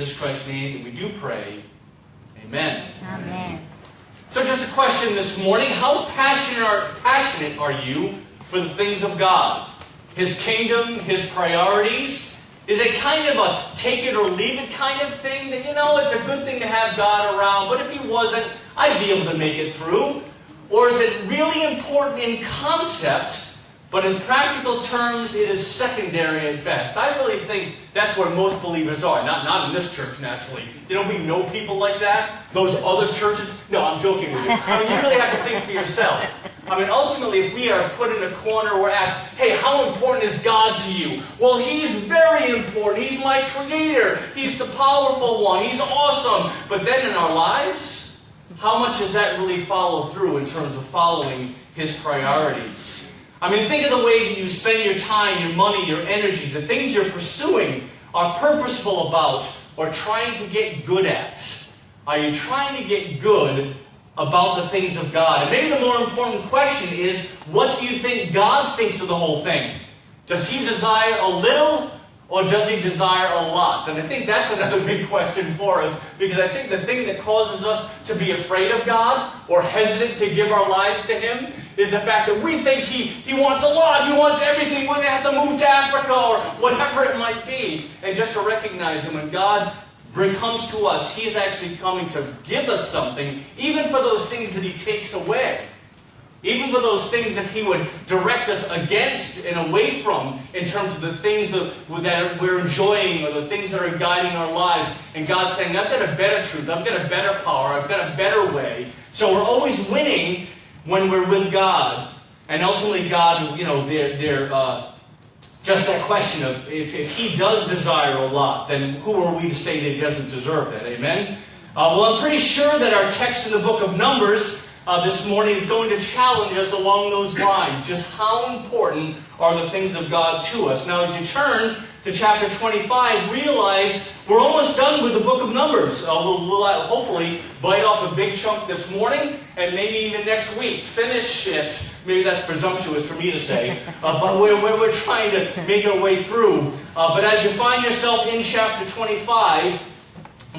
In Jesus Christ's name, we do pray. Amen. Amen. So just a question this morning. How passionate are you for the things of God? His kingdom, His priorities? Is it kind of a take it or leave it kind of thing? That, it's a good thing to have God around, but if He wasn't, I'd be able to make it through. Or is it really important in concept, but in practical terms, it is secondary at best? I really think that's where most believers are. Not in this church, naturally. We know people like that. Those other churches. No, I'm joking with you. You really have to think for yourself. Ultimately, if we are put in a corner, we're asked, hey, how important is God to you? Well, He's very important. He's my Creator. He's the powerful one. He's awesome. But then in our lives, how much does that really follow through in terms of following His priorities? Think of the way that you spend your time, your money, your energy. The things you're pursuing are purposeful about or trying to get good at. Are you trying to get good about the things of God? And maybe the more important question is, what do you think God thinks of the whole thing? Does He desire a little or does He desire a lot? And I think that's another big question for us, because I think the thing that causes us to be afraid of God or hesitant to give our lives to Him is the fact that we think He wants a lot. He wants everything. We're going to have to move to Africa or whatever it might be. And just to recognize that when God comes to us, He is actually coming to give us something, even for those things that He takes away. Even for those things that He would direct us against and away from in terms of the things that we're enjoying or the things that are guiding our lives. And God's saying, I've got a better truth. I've got a better power. I've got a better way. So we're always winning when we're with God. And ultimately God, just that question of if He does desire a lot, then who are we to say that He doesn't deserve that? Amen? Well, I'm pretty sure that our text in the book of Numbers this morning is going to challenge us along those lines. Just how important are the things of God to us? Now, as you turn to chapter 25, realize we're almost done with the book of Numbers. We'll hopefully bite off a big chunk this morning and maybe even next week. Finish it. Maybe that's presumptuous for me to say. But we're trying to make our way through. But as you find yourself in chapter 25,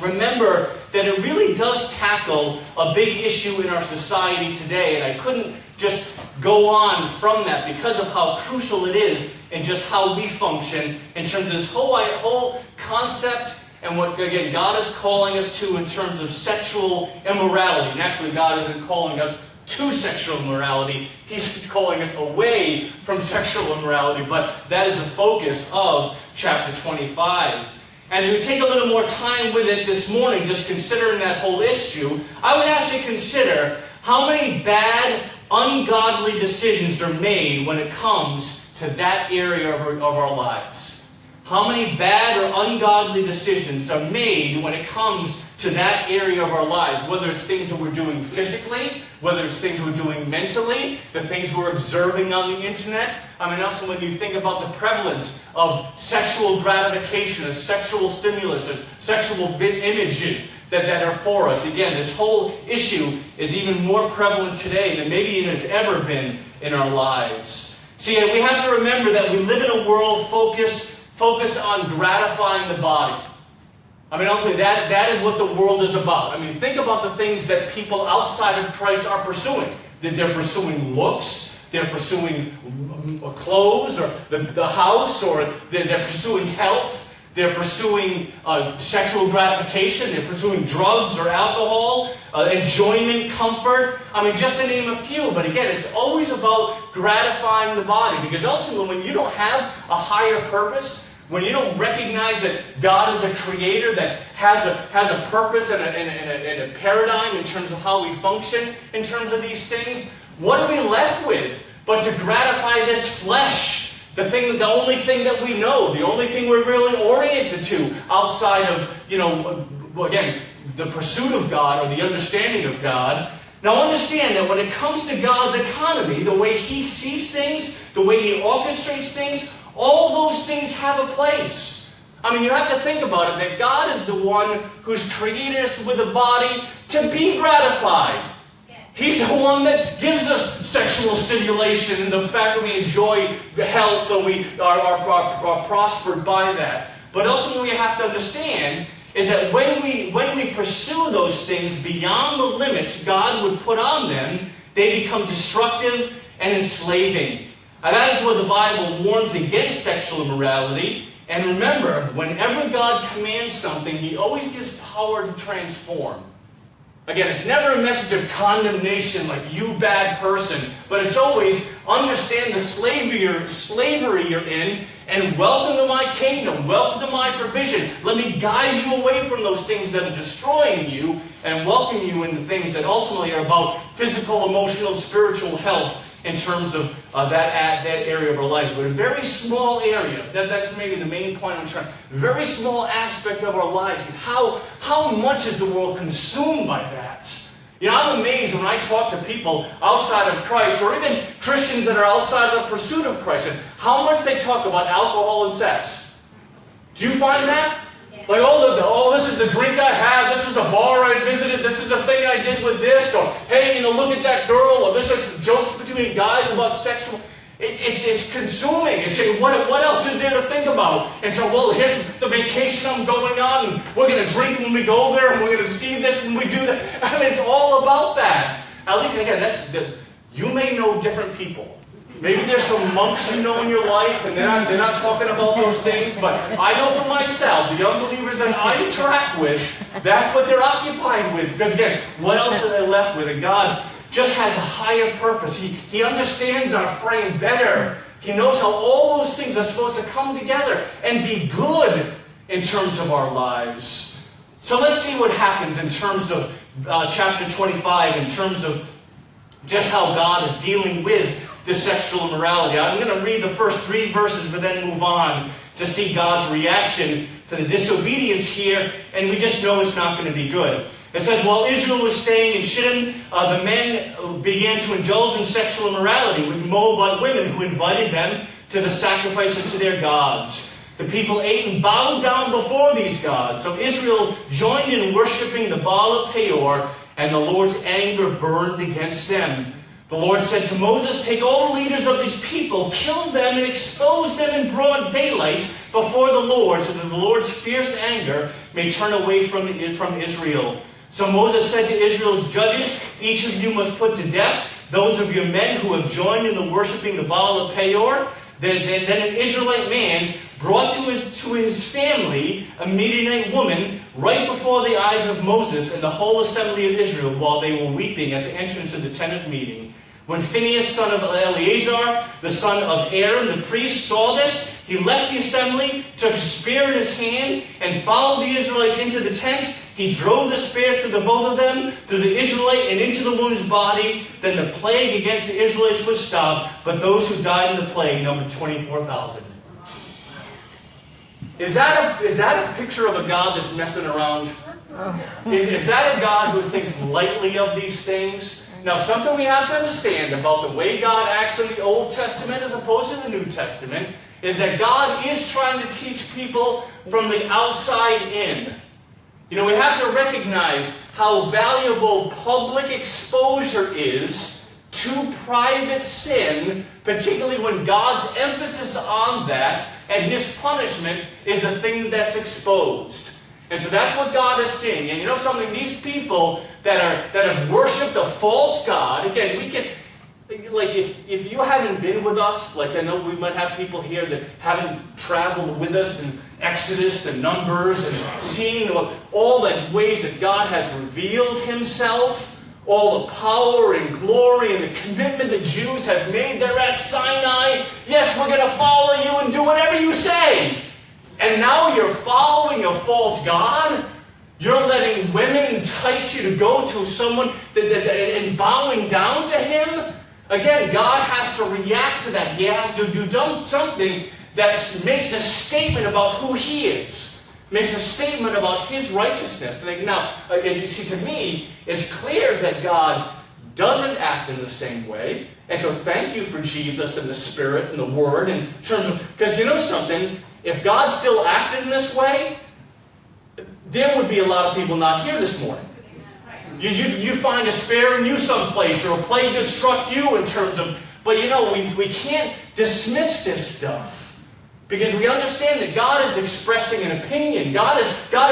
remember that it really does tackle a big issue in our society today. And I couldn't just go on from that because of how crucial it is and just how we function in terms of this whole concept and what, again, God is calling us to in terms of sexual immorality. Naturally, God isn't calling us to sexual immorality. He's calling us away from sexual immorality. But that is the focus of chapter 25. And as we take a little more time with it this morning, just considering that whole issue, I would actually consider how many bad, ungodly decisions are made when it comes to that area of our lives. How many bad or ungodly decisions are made when it comes to that area of our lives, whether it's things that we're doing physically, whether it's things we're doing mentally, the things we're observing on the internet. Also when you think about the prevalence of sexual gratification, of sexual stimulus, of sexual images that are for us. Again, this whole issue is even more prevalent today than maybe it has ever been in our lives. See, we have to remember that we live in a world focused on gratifying the body. Ultimately, that is what the world is about. Think about the things that people outside of Christ are pursuing. That they're pursuing looks, they're pursuing clothes, or the house, or they're pursuing health, they're pursuing sexual gratification, they're pursuing drugs or alcohol, enjoyment, comfort. Just to name a few. But again, it's always about gratifying the body. Because ultimately, when you don't have a higher purpose, when you don't recognize that God is a creator that has a purpose and a paradigm in terms of how we function in terms of these things, what are we left with but to gratify this flesh? The only thing that we know, the only thing we're really oriented to outside of, again, the pursuit of God or the understanding of God. Now understand that when it comes to God's economy, the way He sees things, the way He orchestrates things, all those things have a place. You have to think about it, that God is the one who's created us with a body to be gratified. He's the one that gives us sexual stimulation and the fact that we enjoy health or we are prospered by that. But also what we have to understand is that when we pursue those things beyond the limits God would put on them, they become destructive and enslaving. And that is where the Bible warns against sexual immorality. And remember, whenever God commands something, He always gives power to transform. Again, it's never a message of condemnation like, you bad person. But it's always, understand the slavery you're in, and welcome to my kingdom, welcome to my provision. Let me guide you away from those things that are destroying you, and welcome you into things that ultimately are about physical, emotional, spiritual health in terms of that area of our lives. But a very small area, that's maybe the main point I'm trying, very small aspect of our lives. How much is the world consumed by that? You know, I'm amazed when I talk to people outside of Christ, or even Christians that are outside of the pursuit of Christ, and how much they talk about alcohol and sex. Do you find that? Like, this is the drink I had, this is the bar I visited, this is the thing I did with this, or, hey, look at that girl, or this is jokes between guys about sexual. It's consuming. It's saying, what else is there to think about? And so, well, here's the vacation I'm going on, and we're going to drink when we go there, and we're going to see this when we do that. I mean, it's all about that. At least, again, you may know different people. Maybe there's some monks you know in your life, and they're not talking about those things, but I know for myself, the young believers that I interact with, that's what they're occupied with. Because again, what else are they left with? And God just has a higher purpose. He understands our frame better. He knows how all those things are supposed to come together and be good in terms of our lives. So let's see what happens in terms of chapter 25, in terms of just how God is dealing with the sexual immorality. I'm going to read the first 3 verses, but then move on to see God's reaction to the disobedience here, and we just know it's not going to be good. It says, while Israel was staying in Shittim, the men began to indulge in sexual immorality with Moabite women who invited them to the sacrifices to their gods. The people ate and bowed down before these gods. So Israel joined in worshiping the Baal of Peor, and the Lord's anger burned against them. The Lord said to Moses, take all the leaders of these people, kill them, and expose them in broad daylight before the Lord, so that the Lord's fierce anger may turn away from Israel. So Moses said to Israel's judges, each of you must put to death those of your men who have joined in the worshiping the Baal of Peor. Then an Israelite man brought to his family a Midianite woman right before the eyes of Moses and the whole assembly of Israel while they were weeping at the entrance of the tent of meeting. When Phinehas, son of Eleazar, the son of Aaron, the priest, saw this, he left the assembly, took a spear in his hand, and followed the Israelites into the tent. He drove the spear through the both of them, through the Israelite and into the woman's body. Then the plague against the Israelites was stopped, but those who died in the plague numbered 24,000. Is that a picture of a God that's messing around? Is that a God who thinks lightly of these things? Now, something we have to understand about the way God acts in the Old Testament as opposed to the New Testament is that God is trying to teach people from the outside in. You know, we have to recognize how valuable public exposure is to private sin, particularly when God's emphasis on that and His punishment is a thing that's exposed. And so that's what God is seeing. And you know something? These people that have worshipped a false god, again, we can, like, if you haven't been with us, like I know we might have people here that haven't traveled with us in Exodus and Numbers and seen all the ways that God has revealed Himself, all the power and glory and the commitment the Jews have made there at Sinai. Yes, we're going to follow you and do whatever you say. And now you're following a false god? You're letting women entice you to go to someone and bowing down to him? Again, God has to react to that. He has to do something that makes a statement about who He is. Makes a statement about His righteousness. Now, you see, to me, it's clear that God doesn't act in the same way. And so thank you for Jesus and the Spirit and the Word in terms of, because you know something? If God still acted in this way, there would be a lot of people not here this morning. You find a spear in you someplace, or a plague that struck you in terms of, but you know, we can't dismiss this stuff. Because we understand that God is expressing an opinion. God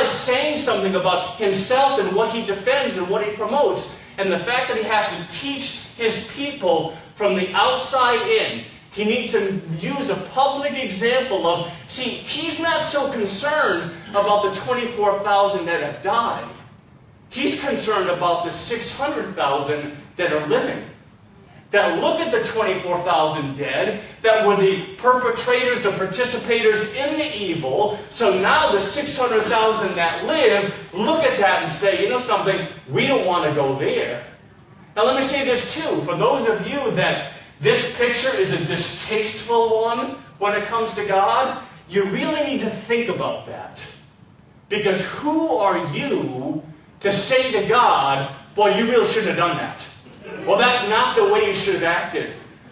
is saying something about himself and what he defends and what he promotes. And the fact that he has to teach his people from the outside in, he needs to use a public example of, see, he's not so concerned about the 24,000 that have died. He's concerned about the 600,000 that are living. That look at the 24,000 dead, that were the perpetrators or participators in the evil. So now the 600,000 that live, look at that and say, you know something, we don't want to go there. Now let me say this too, for those of you that this picture is a distasteful one when it comes to God, you really need to think about that. Because who are you to say to God, well, you really shouldn't have done that. Well, that's not the way you should have acted.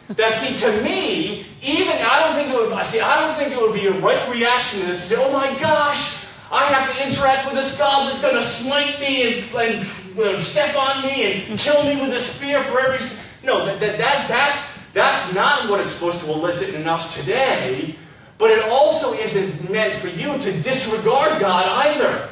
That, see, to me, I don't think it would be a right reaction to this to say, oh my gosh, I have to interact with this God that's going to smite me and step on me and kill me with a spear for every... No, that's not what it's supposed to elicit in us today. But it also isn't meant for you to disregard God either.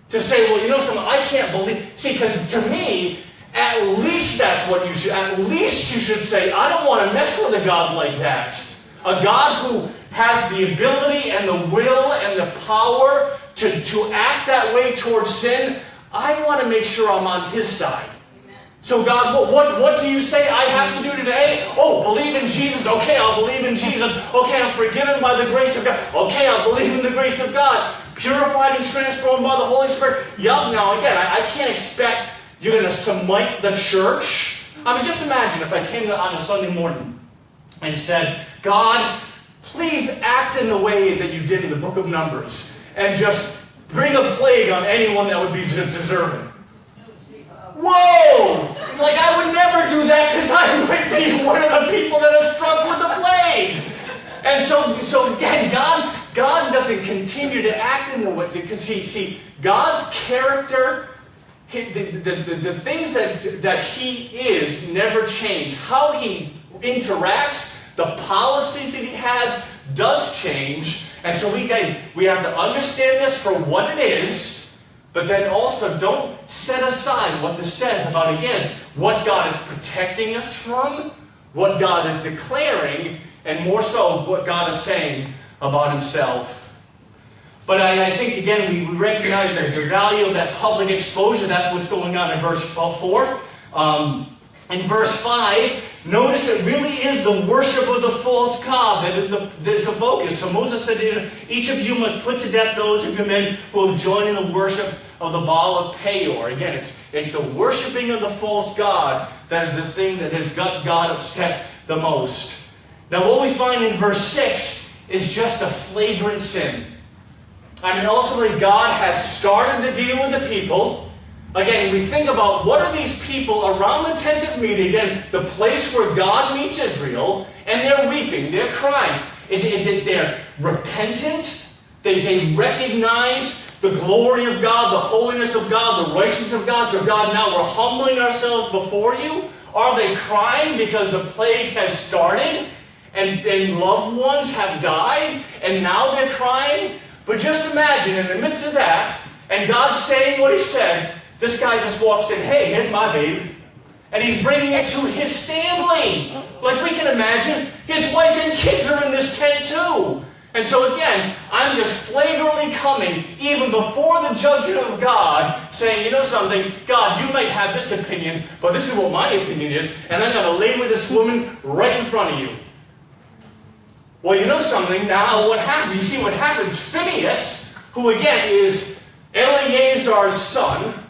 To say, well, you know something, I can't believe... See, because to me, at least that's what you should... At least you should say, I don't want to mess with a God like that. A God who has the ability and the will and the power to act that way towards sin. I want to make sure I'm on his side. So God, what do you say I have to do today? Oh, believe in Jesus. Okay, I'll believe in Jesus. Okay, I'm forgiven by the grace of God. Okay, I'll believe in the grace of God. Purified and transformed by the Holy Spirit. Yup, now again, I can't expect you're going to smite the church. I mean, just imagine if I came on a Sunday morning and said, God, please act in the way that you did in the book of Numbers and just bring a plague on anyone that would be deserving. Whoa! Like, I would never do that because I might be one of the people that are struck with the plague. And so again, God doesn't continue to act in the way, because see, God's character, the things that he is never change. How he interacts, the policies that he has does change. And so we have to understand this for what it is. But then also don't set aside what this says about, again, what God is protecting us from, what God is declaring, and more so what God is saying about himself. But I think, again, we recognize that the value of that public exposure. That's what's going on in verse 4. In verse 5, notice it really is the worship of the false god that is the focus. So Moses said, each of you must put to death those of your men who have joined in the worship of the Baal of Peor. Again, it's the worshiping of the false god that is the thing that has got God upset the most. Now what we find in verse 6 is just a flagrant sin. I mean, ultimately God has started to deal with the people. Again, we think about what are these people around the tent of meeting, again, the place where God meets Israel, and they're weeping, they're crying. Is it they're repentant? They recognize the glory of God, the holiness of God, the righteousness of God. So God, now we're humbling ourselves before you. Are they crying because the plague has started and loved ones have died and now they're crying? But just imagine in the midst of that, and God's saying what he said, this guy just walks in, hey, here's my baby. And he's bringing it to his family. Like we can imagine, his wife and kids are in this tent too. And so again, I'm just flagrantly coming, even before the judgment of God, saying, you know something, God, you might have this opinion, but this is what my opinion is, and I'm going to lay with this woman right in front of you. Well, you know something, now what happens? You see what happens, Phinehas, who again is Eleazar's son.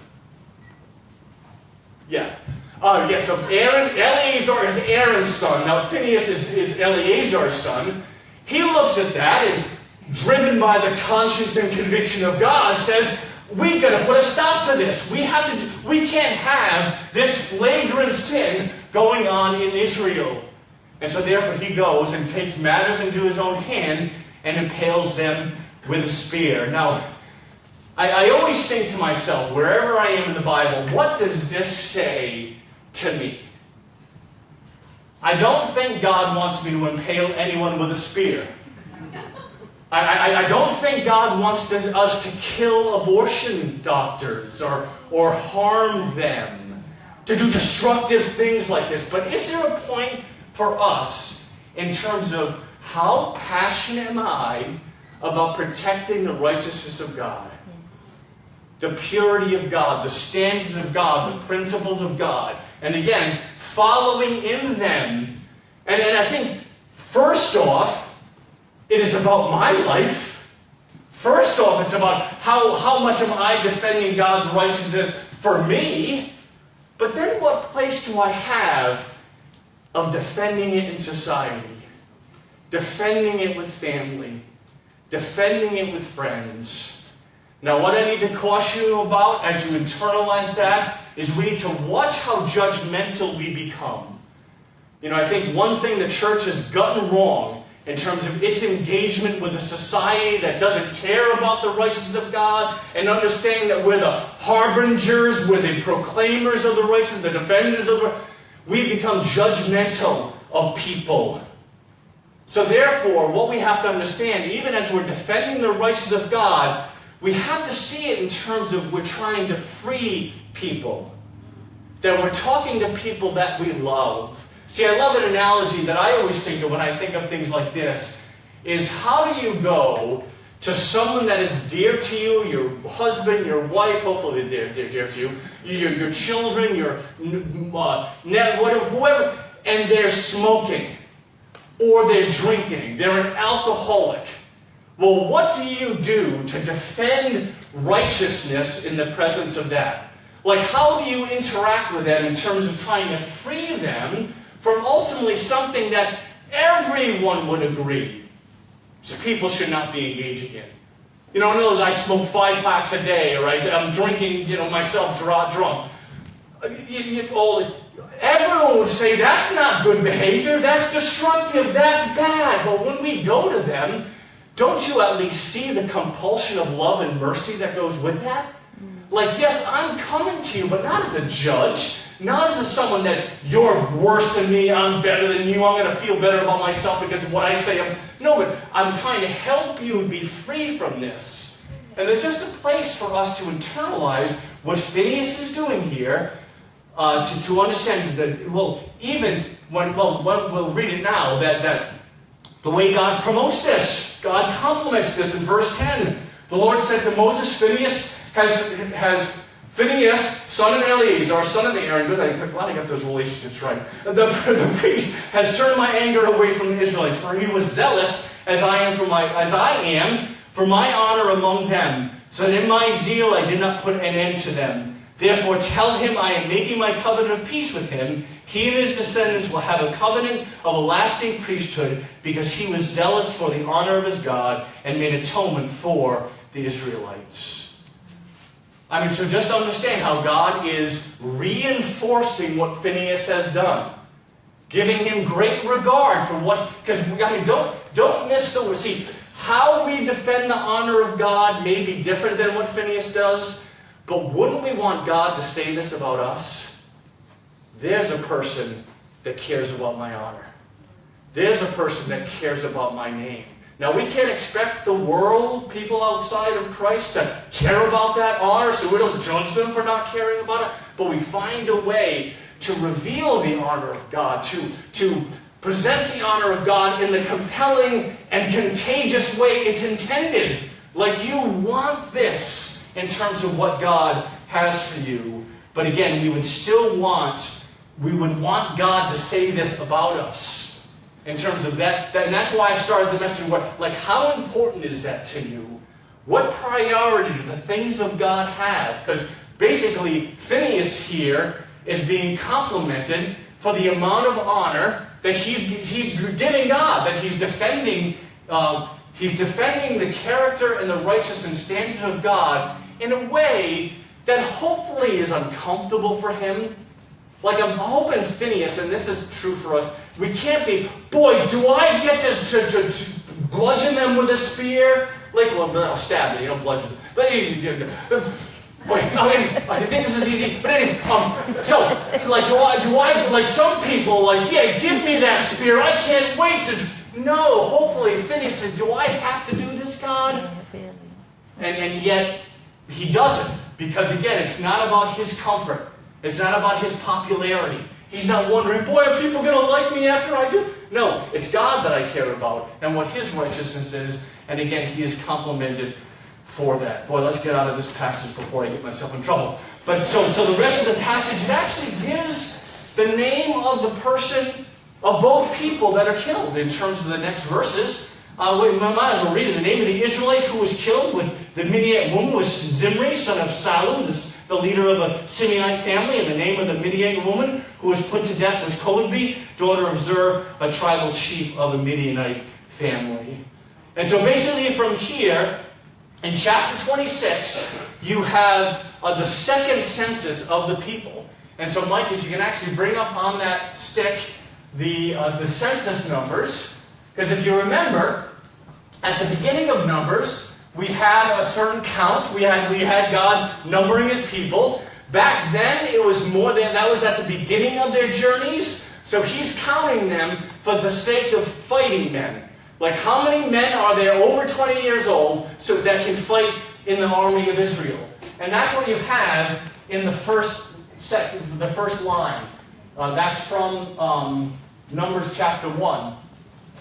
So Eleazar is Aaron's son. Now Phinehas is Eleazar's son. He looks at that and, driven by the conscience and conviction of God, says, we've got to put a stop to this. We can't have this flagrant sin going on in Israel. And so therefore he goes and takes matters into his own hand and impales them with a spear. Now, I always think to myself, wherever I am in the Bible, what does this say to me? I don't think God wants me to impale anyone with a spear. I don't think God wants us to kill abortion doctors or harm them, to do destructive things like this. But is there a point for us in terms of how passionate am I about protecting the righteousness of God? The purity of God, the standards of God, the principles of God. And again, following in them. And I think, first off, it is about my life. First off, it's about how much am I defending God's righteousness for me. But then what place do I have of defending it in society? Defending it with family. Defending it with friends. Now, what I need to caution you about as you internalize that is we need to watch how judgmental we become. You know, I think one thing the church has gotten wrong in terms of its engagement with a society that doesn't care about the righteousness of God and understanding that we're the harbingers, we're the proclaimers of the righteousness, the defenders of the... We become judgmental of people. So therefore, what we have to understand, even as we're defending the righteousness of God, we have to see it in terms of we're trying to free people. That we're talking to people that we love. See, I love an analogy that I always think of when I think of things like this, is how do you go to someone that is dear to you, your husband, your wife, hopefully they're dear to you, your children, your whoever, and they're smoking, or they're drinking, they're an alcoholic. Well, what do you do to defend righteousness in the presence of that? Like, how do you interact with them in terms of trying to free them from ultimately something that everyone would agree so people should not be engaging in? You know, in other words, I smoke 5 packs a day, or I'm drinking, myself drunk. Everyone would say, that's not good behavior, that's destructive, that's bad. But when we go to them, don't you at least see the compulsion of love and mercy that goes with that? Like, yes, I'm coming to you, but not as a judge. Not as someone that you're worse than me, I'm better than you, I'm going to feel better about myself because of what I say. No, but I'm trying to help you be free from this. And there's just a place for us to internalize what Phineas is doing here, to understand that, well, even when, we'll read it now, that the way God promotes this, God compliments this in verse 10. The Lord said to Moses, Phineas has Phineas, son of Eleazar, son of Aaron, good, I'm glad I got those relationships right. The priest has turned my anger away from the Israelites, for he was zealous as I am for my honor among them. So that in my zeal I did not put an end to them. Therefore tell him I am making my covenant of peace with him. He and his descendants will have a covenant of a lasting priesthood, because he was zealous for the honor of his God and made atonement for the Israelites. I mean, so just understand how God is reinforcing what Phineas has done. Giving him great regard for what... Because, don't miss the... See, how we defend the honor of God may be different than what Phineas does, but wouldn't we want God to say this about us? There's a person that cares about my honor. There's a person that cares about my name. Now, we can't expect the world, people outside of Christ, to care about that honor, so we don't judge them for not caring about it. But we find a way to reveal the honor of God, to present the honor of God in the compelling and contagious way it's intended. Like, you want this in terms of what God has for you. But again, we would want God to say this about us. In terms of that, and that's why I started the message. Like, how important is that to you? What priority do the things of God have? Because basically, Phineas here is being complimented for the amount of honor that he's giving God, that he's defending. He's defending the character and the righteousness and standards of God in a way that hopefully is uncomfortable for him. Like, I'm hoping Phineas, and this is true for us, we can't be, boy, do I get to bludgeon them with a spear? Like, well, I'll stab them, you don't bludgeon them. But boy, I think this is easy. But anyway, so, like, do I, like some people, like, yeah, give me that spear, I can't wait to... No, hopefully Phineas said, do I have to do this this God? And yet, he doesn't. Because again, it's not about his comfort. It's not about his popularity. He's not wondering, boy, are people going to like me after I do? No, it's God that I care about and what his righteousness is. And again, he is complimented for that. Boy, let's get out of this passage before I get myself in trouble. But so the rest of the passage, it actually gives the name of the person of both people that are killed in terms of the next verses. We might as well read it. The name of the Israelite who was killed with the Midianite woman was Zimri, son of Salu, the leader of a Simeonite family. And the name of the Midianite woman who was put to death was Cosbi, daughter of Zer, a tribal chief of a Midianite family. And so basically from here, in chapter 26, you have the second census of the people. And so Mike, if you can actually bring up on that stick the census numbers. Because if you remember, at the beginning of Numbers, we had a certain count. We had God numbering his people. Back then, it was more than that was at the beginning of their journeys. So he's counting them for the sake of fighting men. Like how many men are there over 20 years old so that can fight in the army of Israel? And that's what you have in the first line. That's from Numbers chapter 1.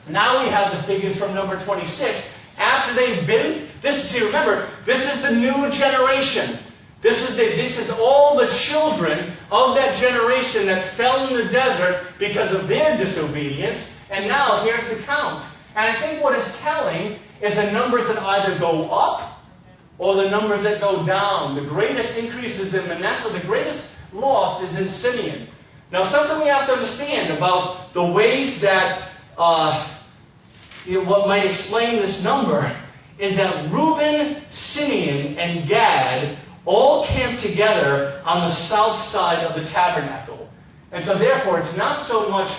Now we have the figures from number 26. After they've been, remember, this is the new generation. This is all the children of that generation that fell in the desert because of their disobedience. And now here's the count. And I think what it's telling is the numbers that either go up or the numbers that go down. The greatest increase is in Manasseh. The greatest loss is in Simeon. Now something we have to understand about the ways that what might explain this number is that Reuben, Simeon, and Gad all camped together on the south side of the tabernacle. And so therefore, it's not so much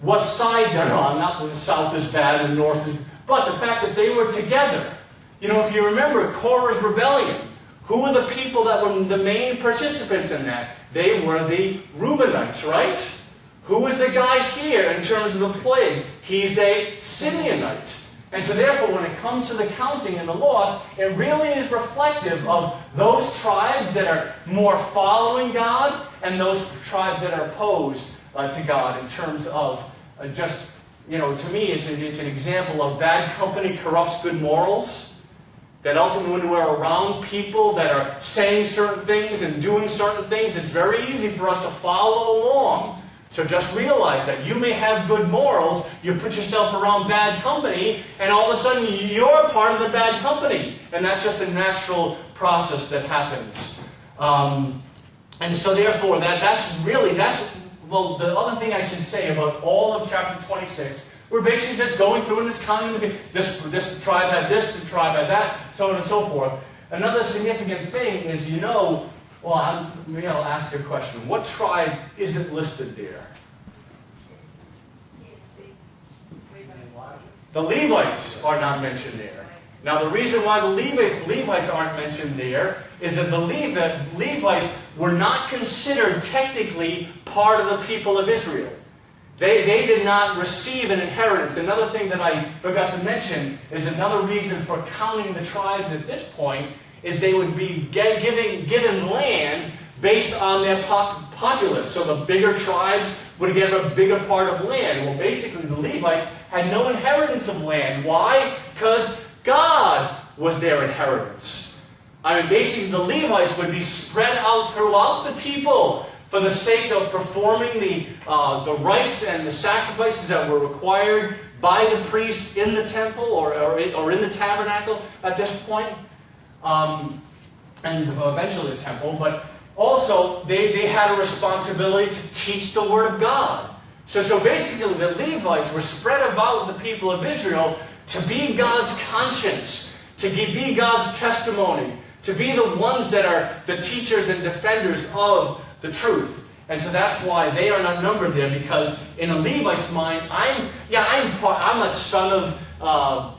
what side they're on, not that the south is bad and the north is, but the fact that they were together. You know, if you remember Korah's rebellion, who were the people that were the main participants in that? They were the Reubenites, right? Who is the guy here in terms of the plague? He's a Simeonite. And so therefore, when it comes to the counting and the loss, it really is reflective of those tribes that are more following God and those tribes that are opposed to God in terms of to me, it's an example of bad company corrupts good morals. That also when we're around people that are saying certain things and doing certain things, it's very easy for us to follow along. So just realize that you may have good morals, you put yourself around bad company, and all of a sudden you're a part of the bad company. And that's just a natural process that happens. And so therefore, that's the other thing I should say about all of chapter 26, we're basically just going through and just counting, this tribe had this, the tribe had that, so on and so forth. Another significant thing is, maybe I'll ask a question. What tribe isn't listed there? The Levites are not mentioned there. Now the reason why the Levites aren't mentioned there is that the Levites were not considered technically part of the people of Israel. They did not receive an inheritance. Another thing that I forgot to mention is another reason for counting the tribes at this point is they would be given land based on their populace. So the bigger tribes would get a bigger part of land. Well, basically the Levites had no inheritance of land. Why? Because God was their inheritance. Basically the Levites would be spread out throughout the people for the sake of performing the rites and the sacrifices that were required by the priests in the temple or in the tabernacle at this point. And eventually the temple, but also they had a responsibility to teach the Word of God. So basically the Levites were spread about the people of Israel to be God's conscience, to be God's testimony, to be the ones that are the teachers and defenders of the truth. And so that's why they are not numbered there, because in a Levite's mind, I'm a son of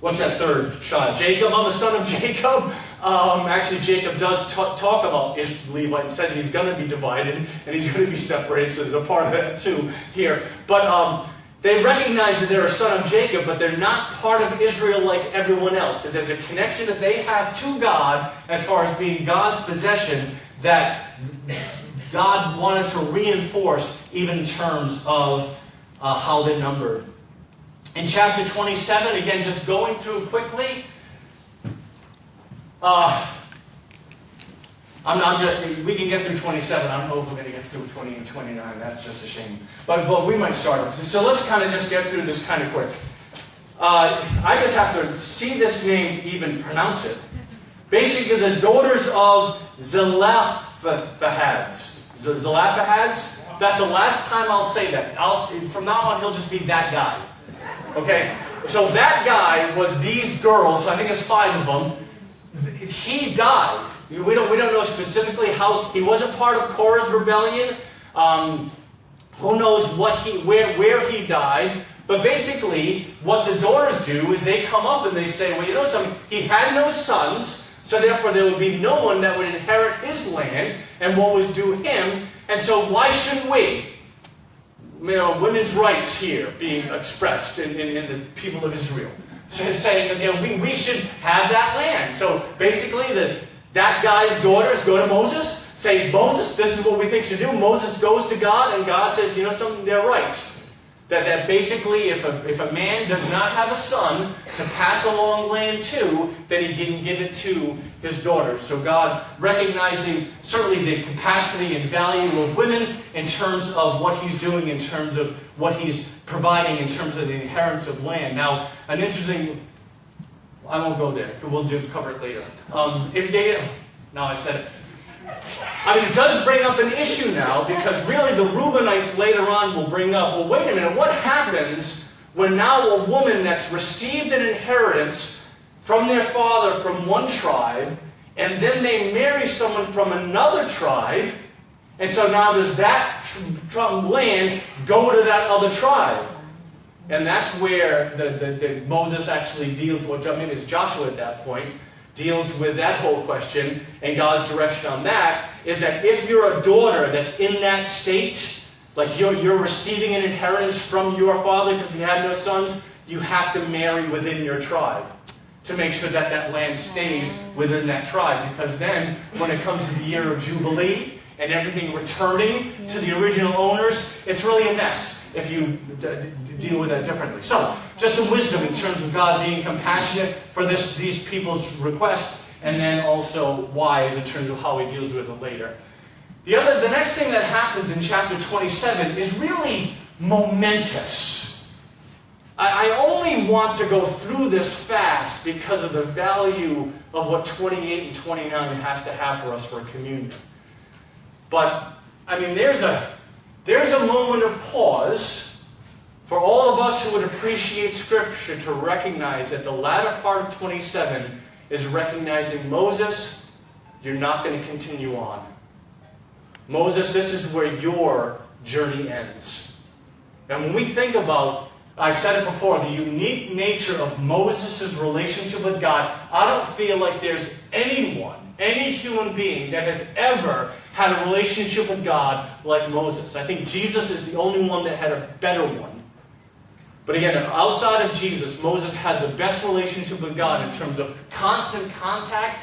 what's that third shot? Jacob. I'm a son of Jacob. Actually, Jacob does talk about Levite and says he's going to be divided and he's going to be separated. So there's a part of that too here. But They recognize that they're a son of Jacob, but they're not part of Israel like everyone else. And there's a connection that they have to God as far as being God's possession that God wanted to reinforce even in terms of how they're numbered. In chapter 27, again, just going through quickly, we can get through 27. I don't know if we're going to get through 20 and 29. That's just a shame. But we might start. So let's kind of just get through this kind of quick. I just have to see this name to even pronounce it. Basically, the daughters of Zelophehad. Zelophehad? That's the last time I'll say that. From now on, he'll just be that guy. Okay? So that guy was these girls. I think it's 5 of them. He died. We don't know specifically how. He wasn't part of Korah's rebellion. Who knows where he died? But basically, what the daughters do is they come up and they say, well, you know something? He had no sons, so therefore there would be no one that would inherit his land and what was due him. And so why shouldn't we? You know, women's rights here being expressed in the people of Israel. So saying, you know, we should have that land. So basically, that guy's daughters go to Moses, say, Moses, this is what we think you should do. Moses goes to God, and God says, you know something, they're right. That basically, if a man does not have a son to pass along land to, then he can give it to his daughters. So God, recognizing certainly the capacity and value of women in terms of what he's doing, in terms of what he's providing, in terms of the inheritance of land. Now, an interesting... I won't go there. We'll cover it later. Now I said it. I mean, it does bring up an issue now, because really the Reubenites later on will bring up, well, wait a minute, what happens when now a woman that's received an inheritance from their father from one tribe, and then they marry someone from another tribe, and so now does that land go to that other tribe? And that's where Moses actually deals with, I mean, it's Joshua at that point, deals with that whole question, and God's direction on that is that if you're a daughter that's in that state, like you're receiving an inheritance from your father because he had no sons, you have to marry within your tribe to make sure that that land stays within that tribe. Because then, when it comes to the year of Jubilee and everything returning to the original owners, it's really a mess if you deal with that differently. So, just some wisdom in terms of God being compassionate for these people's request, and then also wise in terms of how he deals with it later. The next thing that happens in chapter 27 is really momentous. I only want to go through this fast because of the value of what 28 and 29 has to have for us for communion. But, I mean, there's a moment of pause for all of us who would appreciate Scripture to recognize that the latter part of 27 is recognizing, Moses, you're not going to continue on. Moses, this is where your journey ends. And when we think about, I've said it before, the unique nature of Moses' relationship with God, I don't feel like there's anyone, any human being that has ever had a relationship with God like Moses. I think Jesus is the only one that had a better one. But again, outside of Jesus, Moses had the best relationship with God in terms of constant contact,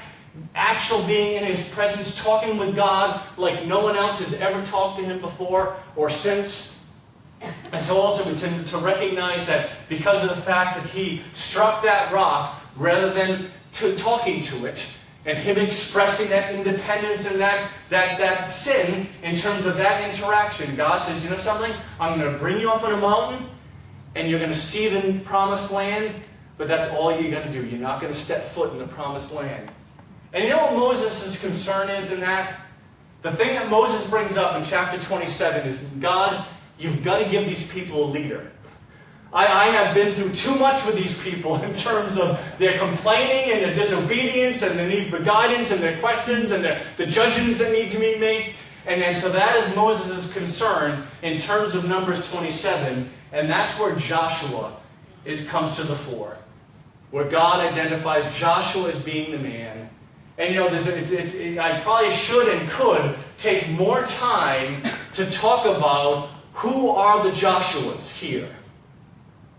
actual being in his presence, talking with God like no one else has ever talked to him before or since. And so also to recognize that because of the fact that he struck that rock rather than talking to it, and him expressing that independence and that sin in terms of that interaction, God says, you know something? I'm going to bring you up on a mountain, and you're going to see the promised land, but that's all you're going to do. You're not going to step foot in the promised land. And you know what Moses' concern is in that? The thing that Moses brings up in chapter 27 is, God, you've got to give these people a leader. I have been through too much with these people in terms of their complaining and their disobedience and the need for guidance and their questions and the judgments that need to be made. And so that is Moses' concern in terms of Numbers 27. And that's where Joshua comes to the fore. Where God identifies Joshua as being the man. And you know, I probably should and could take more time to talk about who are the Joshuas here.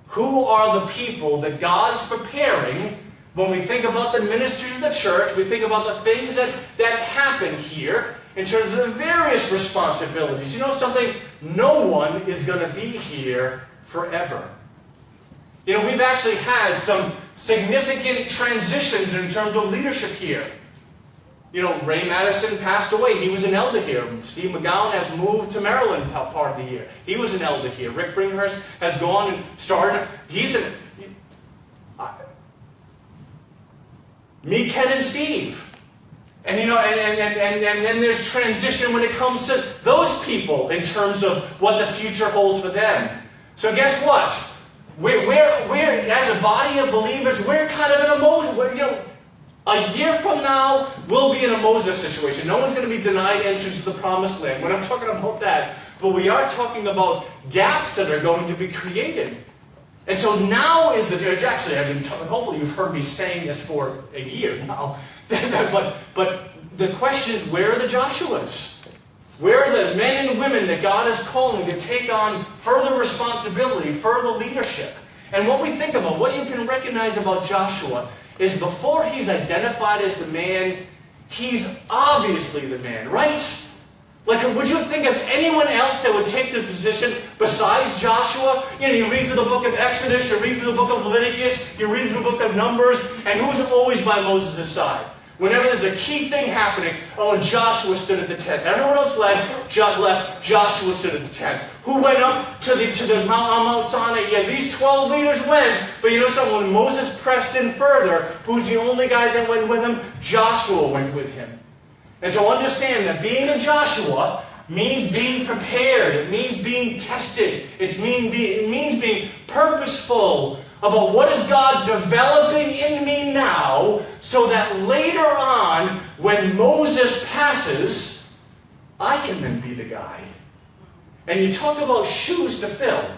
who are the people that God is preparing when we think about the ministry of the church, we think about the things that happen here in terms of the various responsibilities. You know something? No one is going to be here forever. You know, we've actually had some significant transitions in terms of leadership here. You know, Ray Madison passed away. He was an elder here. Steve McGowan has moved to Maryland part of the year. He was an elder here. Rick Bringhurst has gone and started. Me, Ken, and Steve. And, you know, and then there's transition when it comes to those people in terms of what the future holds for them. So guess what? We're as a body of believers, we're kind of in a Moses. A year from now, we'll be in a Moses situation. No one's going to be denied entrance to the promised land. We're not talking about that. But we are talking about gaps that are going to be created. And so now is the time. Actually, hopefully you've heard me saying this for a year now. but the question is, where are the Joshuas? Where are the men and women that God is calling to take on further responsibility, further leadership? And what we think about, what you can recognize about Joshua, is before he's identified as the man, he's obviously the man, right? Like, would you think of anyone else that would take the position besides Joshua? You know, you read through the book of Exodus, you read through the book of Leviticus, you read through the book of Numbers, and who's always by Moses' side? Whenever there's a key thing happening, and Joshua stood at the tent. Everyone else left, Joshua stood at the tent. Who went up to the Mount Sinai? Yeah, these 12 leaders went, but you know something? When Moses pressed in further, who's the only guy that went with him? Joshua went with him. And so understand that being a Joshua means being prepared. It means being tested. It means being purposeful about what is God developing in me now, so that later on, when Moses passes, I can then be the guy. And you talk about shoes to fill.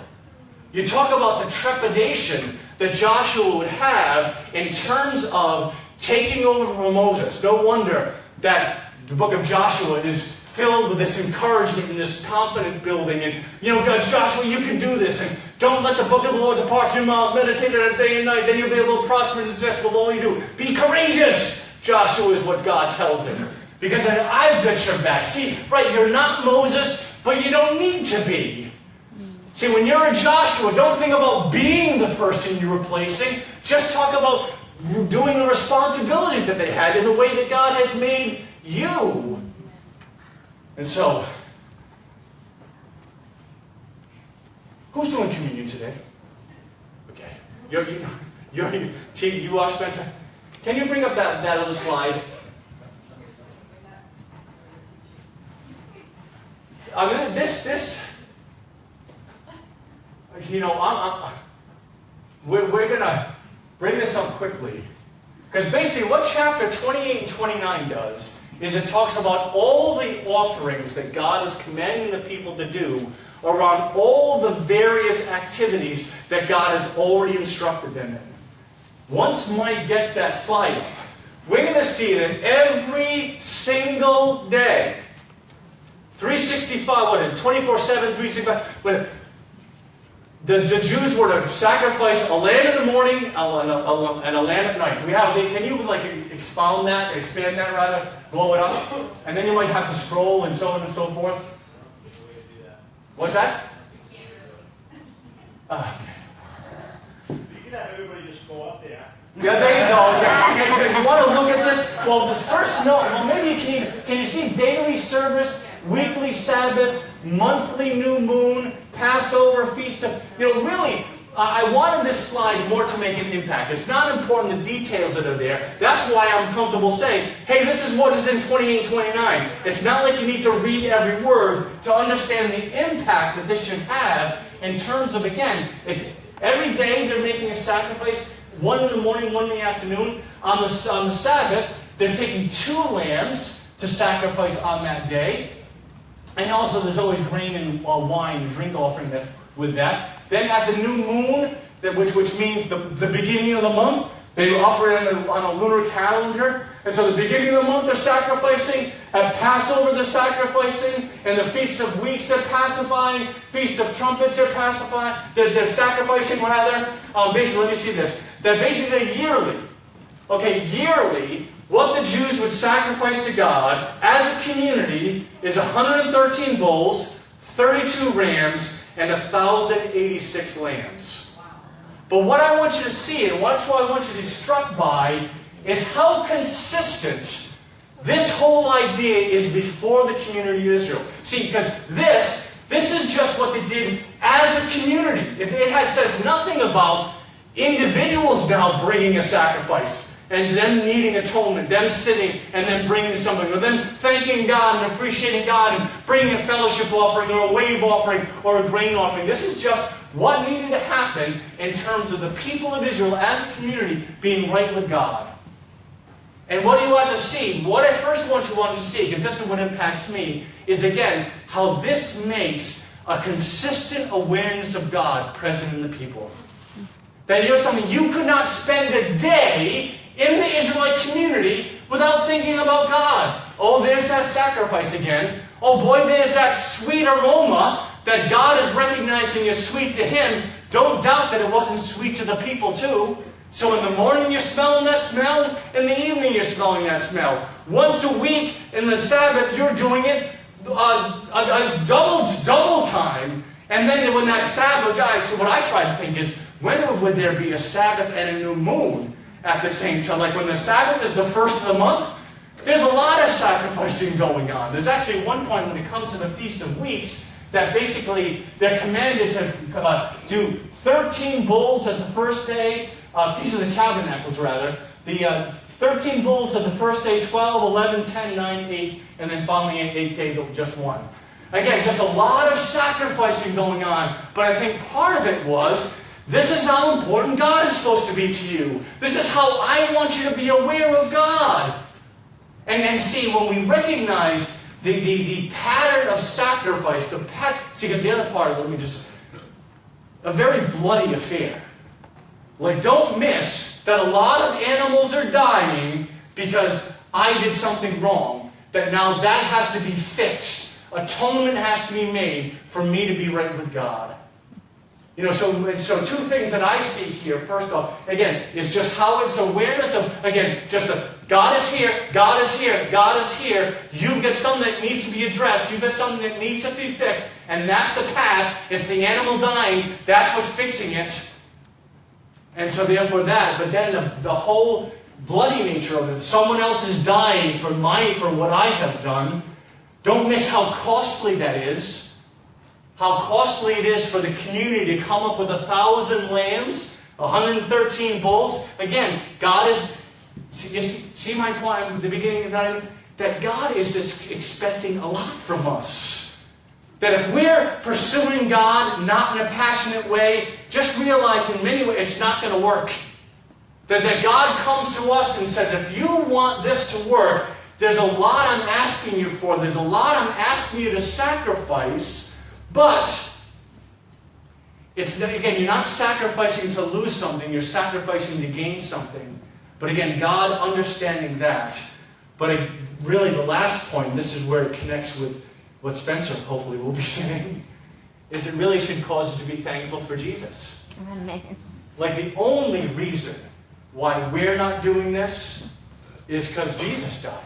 You talk about the trepidation that Joshua would have in terms of taking over from Moses. No wonder that the book of Joshua is filled with this encouragement and this confident building. And, you know, God, Joshua, you can do this. And don't let the book of the Lord depart from your mouth. Meditate on it day and night. Then you'll be able to prosper and successful in all you do. Be courageous, Joshua, is what God tells him. Because I've got your back. See, right, you're not Moses, but you don't need to be. See, when you're a Joshua, don't think about being the person you're replacing. Just talk about doing the responsibilities that they had in the way that God has made you. And so, who's doing communion today? Okay. You are, Spencer? Can you bring up that other slide? I mean, this, you know, we're going to bring this up quickly. Because basically what chapter 28 and 29 does is it talks about all the offerings that God is commanding the people to do around all the various activities that God has already instructed them in. Once Mike gets that slide up, we're going to see that every single day, 365, 24/7, 365, the Jews were to sacrifice a lamb in the morning and a lamb at night. Can you expand that rather, blow it up? And then you might have to scroll and so on and so forth. What's that? You can have everybody just go up there. Yeah, there you go. Yeah. You want to look at this? Well, this first note. Well, maybe can you see daily service, weekly Sabbath, monthly new moon, Passover, feast of... You know, really, I wanted this slide more to make an impact. It's not important the details that are there. That's why I'm comfortable saying, hey, this is what is in 28 and 29. It's not like you need to read every word to understand the impact that this should have in terms of, again, it's every day they're making a sacrifice, one in the morning, one in the afternoon. On the Sabbath, they're taking 2 lambs to sacrifice on that day. And also there's always grain and wine and drink offering that's with that. Then at the new moon, which means the beginning of the month, they operate on a lunar calendar. And so the beginning of the month they're sacrificing, at Passover they're sacrificing, and the Feast of Weeks they're pacifying, Feast of Trumpets they're pacifying, they're sacrificing rather. Basically, let me see this. That basically yearly, what the Jews would sacrifice to God as a community is 113 bulls, 32 rams, and 1,086 lambs. But what I want you to see, and what I want you to be struck by, is how consistent this whole idea is before the community of Israel. See, because this is just what they did as a community. It says nothing about individuals now bringing a sacrifice and them needing atonement, them sitting and then bringing something, or them thanking God and appreciating God and bringing a fellowship offering or a wave offering or a grain offering. This is just what needed to happen in terms of the people of Israel as a community being right with God. And what do you want to see? What I first want you to see, because this is what impacts me, is again, how this makes a consistent awareness of God present in the people. That here's something, you could not spend a day in the Israelite community without thinking about God. Oh, there's that sacrifice again. Oh boy, there's that sweet aroma that God is recognizing is sweet to Him. Don't doubt that it wasn't sweet to the people too. So in the morning you're smelling that smell, in the evening you're smelling that smell. Once a week in the Sabbath you're doing it double time. And then when that Sabbath dies, so what I try to think is, when would there be a Sabbath and a new moon at the same time? Like when the Sabbath is the first of the month, there's a lot of sacrificing going on. There's actually one point when it comes to the Feast of Weeks that basically they're commanded to do 13 bulls at the first day, Feast of the Tabernacles rather, the 13 bulls at the first day, 12, 11, 10, 9, 8, and then following 8th day, just one. Again, just a lot of sacrificing going on, but I think part of it was, this is how important God is supposed to be to you. This is how I want you to be aware of God. And see, when we recognize the pattern of sacrifice, see, because the other part of it, a very bloody affair. Like, don't miss that a lot of animals are dying because I did something wrong. That now that has to be fixed. Atonement has to be made for me to be right with God. You know, so two things that I see here, first off, again, is just how it's awareness of, again, just the God is here, God is here, God is here. You've got something that needs to be addressed. You've got something that needs to be fixed. And that's the path. It's the animal dying. That's what's fixing it. And so therefore that, but then the whole bloody nature of it, someone else is dying for what I have done. Don't miss how costly that is. How costly it is for the community to come up with 1,000 lambs, 113 bulls. Again, God is, see my point at the beginning of that? That God is just expecting a lot from us. That if we're pursuing God not in a passionate way, just realize in many ways it's not going to work. That God comes to us and says, if you want this to work, there's a lot I'm asking you for. There's a lot I'm asking you to sacrifice. But, again, you're not sacrificing to lose something. You're sacrificing to gain something. But again, God understanding that. But really the last point, this is where it connects with what Spencer hopefully will be saying, is it really should cause us to be thankful for Jesus. Amen. Like the only reason why we're not doing this is because Jesus died.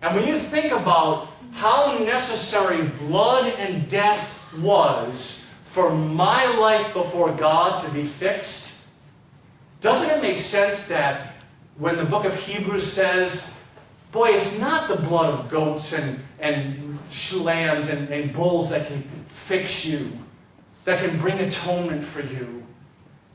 And when you think about how necessary blood and death was for my life before God to be fixed, doesn't it make sense that when the book of Hebrews says, boy, it's not the blood of goats and lambs and bulls that can fix you, that can bring atonement for you,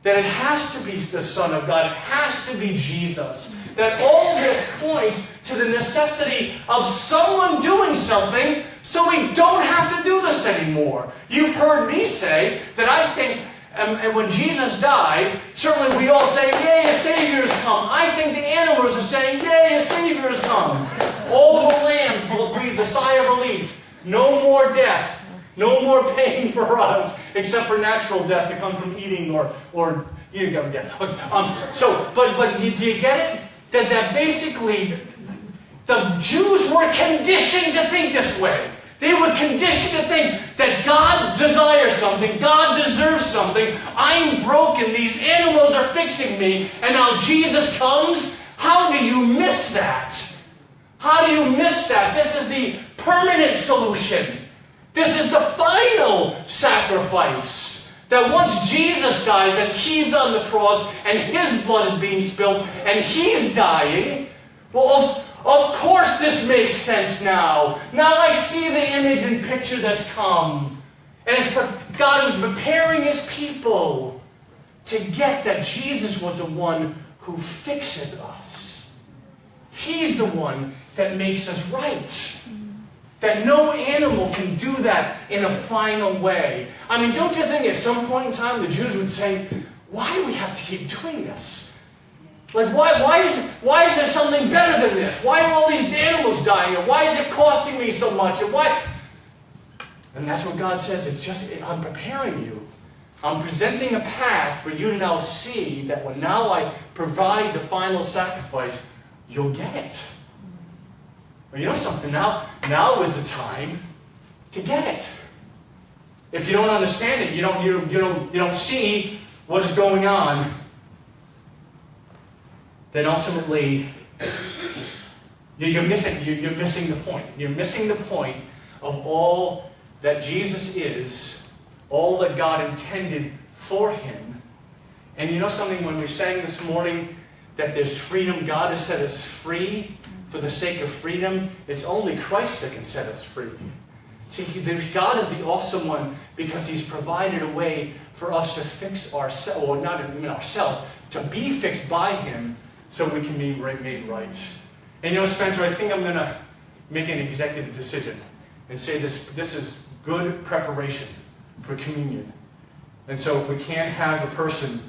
that it has to be the Son of God, it has to be Jesus. That all this points to the necessity of someone doing something so we don't have to do this anymore. You've heard me say that I think, and when Jesus died, certainly we all say, yay, a Savior has come. I think the animals are saying, yay, a Savior has come. All the lambs will breathe the sigh of relief. No more death. No more pain for us, except for natural death that comes from eating or you get death. But do you get it? that basically the Jews were conditioned to think this way. They were conditioned to think that God desires something, God deserves something. I'm broken, these animals are fixing me, and now Jesus comes. How do you miss that? How do you miss that? This is the permanent solution. This is the final sacrifice. That once Jesus dies and He's on the cross and His blood is being spilled and He's dying, well, of course this makes sense now. Now I see the image and picture that's come. And it's God who's preparing His people to get that Jesus was the one who fixes us. He's the one that makes us right. That no animal can do that in a final way. I mean, don't you think at some point in time the Jews would say, why do we have to keep doing this? Like, why is there something better than this? Why are all these animals dying? And why is it costing me so much? And why? And that's what God says. It's just, I'm preparing you. I'm presenting a path for you to now see that when now I provide the final sacrifice, you'll get it. Well, you know something? Now is the time to get it. If you don't understand it, you don't see what is going on, then ultimately you're missing the point. You're missing the point of all that Jesus is, all that God intended for Him. And you know something? When we sang this morning that there's freedom, God has set us free for the sake of freedom. It's only Christ that can set us free. See, God is the awesome one because He's provided a way for us to fix ourselves, or not even ourselves, to be fixed by Him so we can be made right. And you know, Spencer, I think I'm going to make an executive decision and say this is good preparation for communion. And so if we can't have the person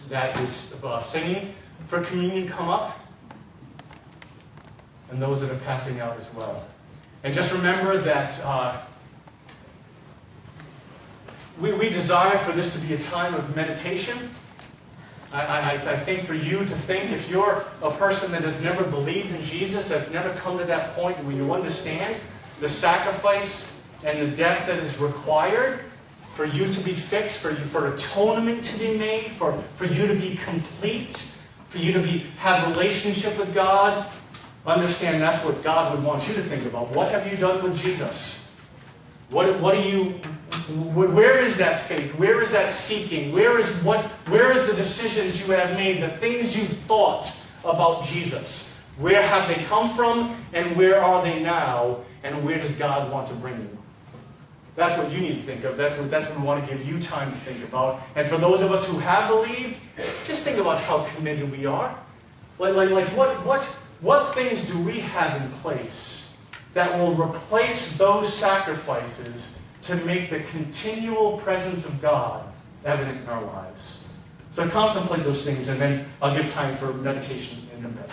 that is singing for communion come up, and those that are passing out as well. And just remember that we desire for this to be a time of meditation. I think for you to think, if you're a person that has never believed in Jesus, has never come to that point where you understand the sacrifice and the death that is required for you to be fixed, for atonement to be made, for you to be complete, for you to have a relationship with God, understand that's what God would want you to think about. What have you done with Jesus? Where is that faith? Where is that seeking? Where is the decisions you have made, the things you thought about Jesus? Where have they come from, and where are they now, and where does God want to bring you? That's what you need to think of. That's what we want to give you time to think about. And for those of us who have believed, just think about how committed we are. What things do we have in place that will replace those sacrifices to make the continual presence of God evident in our lives? So contemplate those things, and then I'll give time for meditation in a bit.